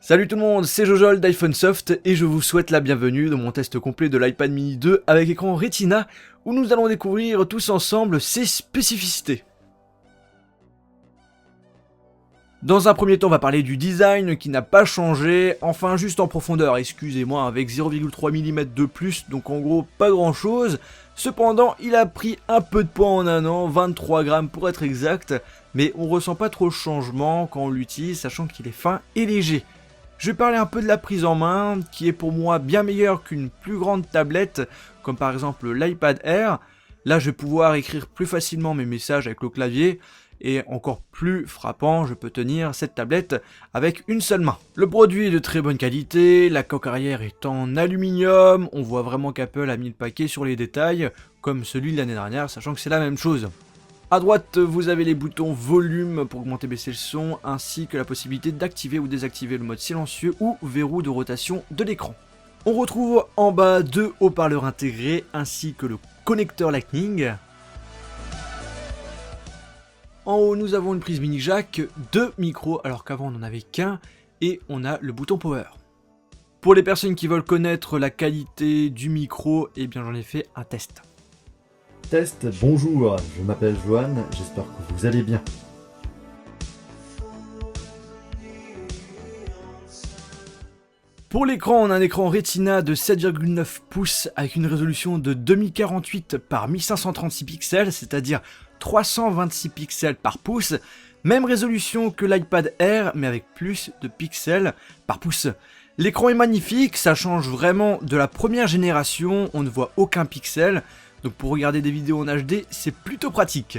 Salut tout le monde, c'est Jojol d'iPhonesoft et je vous souhaite la bienvenue dans mon test complet de l'iPad mini 2 avec écran Retina où nous allons découvrir tous ensemble ses spécificités. Dans un premier temps, on va parler du design qui n'a pas changé, enfin juste en profondeur, excusez-moi, avec 0,3 mm de plus, donc en gros pas grand chose. Cependant, il a pris un peu de poids en un an, 23 grammes pour être exact, mais on ressent pas trop le changement quand on l'utilise, sachant qu'il est fin et léger. Je vais parler un peu de la prise en main, qui est pour moi bien meilleure qu'une plus grande tablette, comme par exemple l'iPad Air. Là, je vais pouvoir écrire plus facilement mes messages avec le clavier, et encore plus frappant, je peux tenir cette tablette avec une seule main. Le produit est de très bonne qualité, la coque arrière est en aluminium, on voit vraiment qu'Apple a mis le paquet sur les détails, comme celui de l'année dernière, sachant que c'est la même chose. A droite, vous avez les boutons volume pour augmenter et baisser le son, ainsi que la possibilité d'activer ou désactiver le mode silencieux ou verrou de rotation de l'écran. On retrouve en bas deux haut-parleurs intégrés, ainsi que le connecteur Lightning. En haut, nous avons une prise mini jack, deux micros, alors qu'avant on n'en avait qu'un, et on a le bouton power. Pour les personnes qui veulent connaître la qualité du micro, eh bien j'en ai fait un test. Test, bonjour, je m'appelle Johan, j'espère que vous allez bien. Pour l'écran, on a un écran Retina de 7,9 pouces avec une résolution de 2048 par 1536 pixels, c'est-à-dire 326 pixels par pouce. Même résolution que l'iPad Air, mais avec plus de pixels par pouce. L'écran est magnifique, ça change vraiment de la première génération, on ne voit aucun pixel. Donc pour regarder des vidéos en HD, c'est plutôt pratique.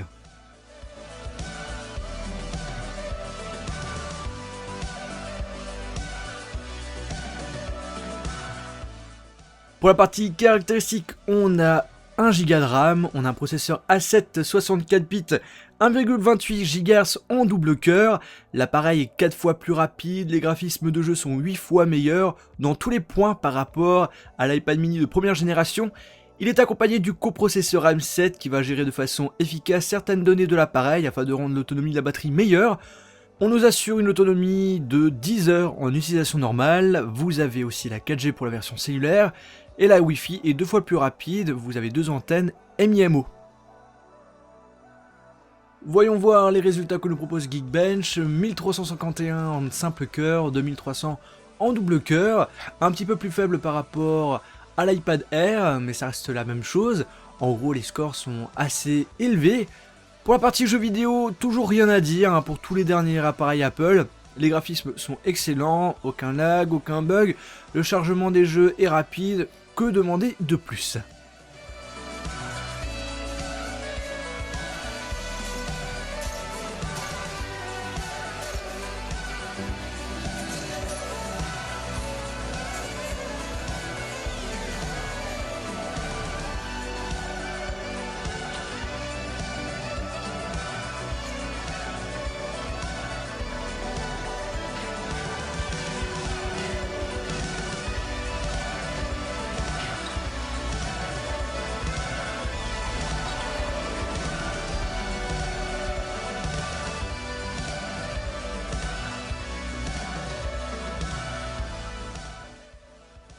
Pour la partie caractéristique, on a 1 Go de RAM, on a un processeur A7 64 bits, 1,28 GHz en double cœur, l'appareil est 4 fois plus rapide, les graphismes de jeu sont 8 fois meilleurs dans tous les points par rapport à l'iPad mini de première génération. Il est accompagné du coprocesseur AM7 qui va gérer de façon efficace certaines données de l'appareil afin de rendre l'autonomie de la batterie meilleure. On nous assure une autonomie de 10 heures en utilisation normale, vous avez aussi la 4G pour la version cellulaire, et la Wi-Fi est 2 fois plus rapide, vous avez deux antennes MIMO. Voyons voir les résultats que nous propose Geekbench, 1351 en simple cœur, 2300 en double cœur, un petit peu plus faible par rapport à l'iPad Air, mais ça reste la même chose. En gros, les scores sont assez élevés. Pour la partie jeux vidéo, toujours rien à dire pour tous les derniers appareils Apple. Les graphismes sont excellents, aucun lag, aucun bug. Le chargement des jeux est rapide. Que demander de plus ?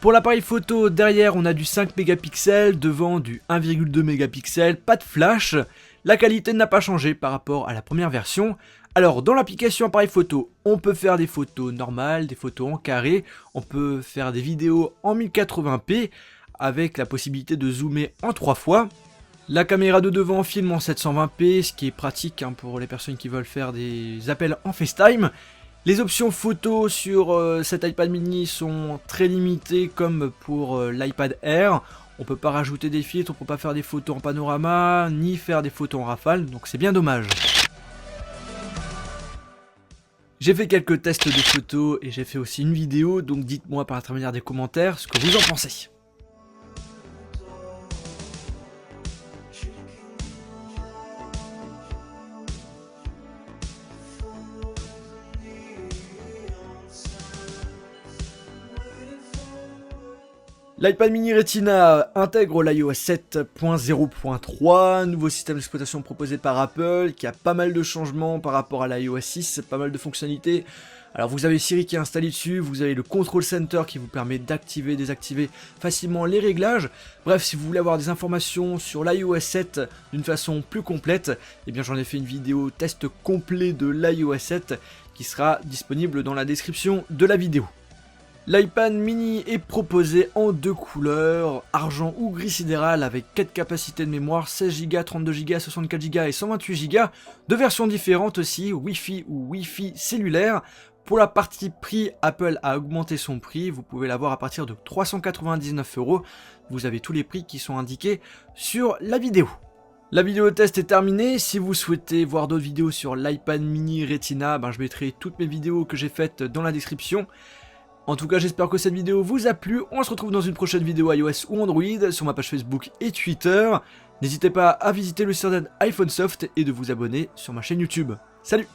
Pour l'appareil photo, derrière on a du 5 mégapixels, devant du 1,2 mégapixels, pas de flash. La qualité n'a pas changé par rapport à la première version. Alors dans l'application appareil photo, on peut faire des photos normales, des photos en carré, on peut faire des vidéos en 1080p avec la possibilité de zoomer en 3 fois. La caméra de devant filme en 720p, ce qui est pratique pour les personnes qui veulent faire des appels en FaceTime. Les options photo sur cet iPad mini sont très limitées comme pour l'iPad Air. On peut pas rajouter des filtres, on peut pas faire des photos en panorama, ni faire des photos en rafale, donc c'est bien dommage. J'ai fait quelques tests de photos et j'ai fait aussi une vidéo, donc dites-moi par l'intermédiaire des commentaires ce que vous en pensez. L'iPad mini Retina intègre l'iOS 7.0.3, nouveau système d'exploitation proposé par Apple, qui a pas mal de changements par rapport à l'iOS 6, pas mal de fonctionnalités. Alors vous avez Siri qui est installé dessus, vous avez le Control Center qui vous permet d'activer, désactiver facilement les réglages. Bref, si vous voulez avoir des informations sur l'iOS 7 d'une façon plus complète, eh bien j'en ai fait une vidéo test complet de l'iOS 7 qui sera disponible dans la description de la vidéo. L'iPad mini est proposé en deux couleurs, argent ou gris sidéral avec 4 capacités de mémoire, 16Go, 32Go, 64Go et 128Go, deux versions différentes aussi, Wi-Fi ou Wi-Fi cellulaire. Pour la partie prix, Apple a augmenté son prix, vous pouvez l'avoir à partir de 399 €, vous avez tous les prix qui sont indiqués sur la vidéo. La vidéo test est terminée, si vous souhaitez voir d'autres vidéos sur l'iPad mini Retina, je mettrai toutes mes vidéos que j'ai faites dans la description. En tout cas, j'espère que cette vidéo vous a plu. On se retrouve dans une prochaine vidéo iOS ou Android sur ma page Facebook et Twitter. N'hésitez pas à visiter le site iPhonesoft et de vous abonner sur ma chaîne YouTube. Salut!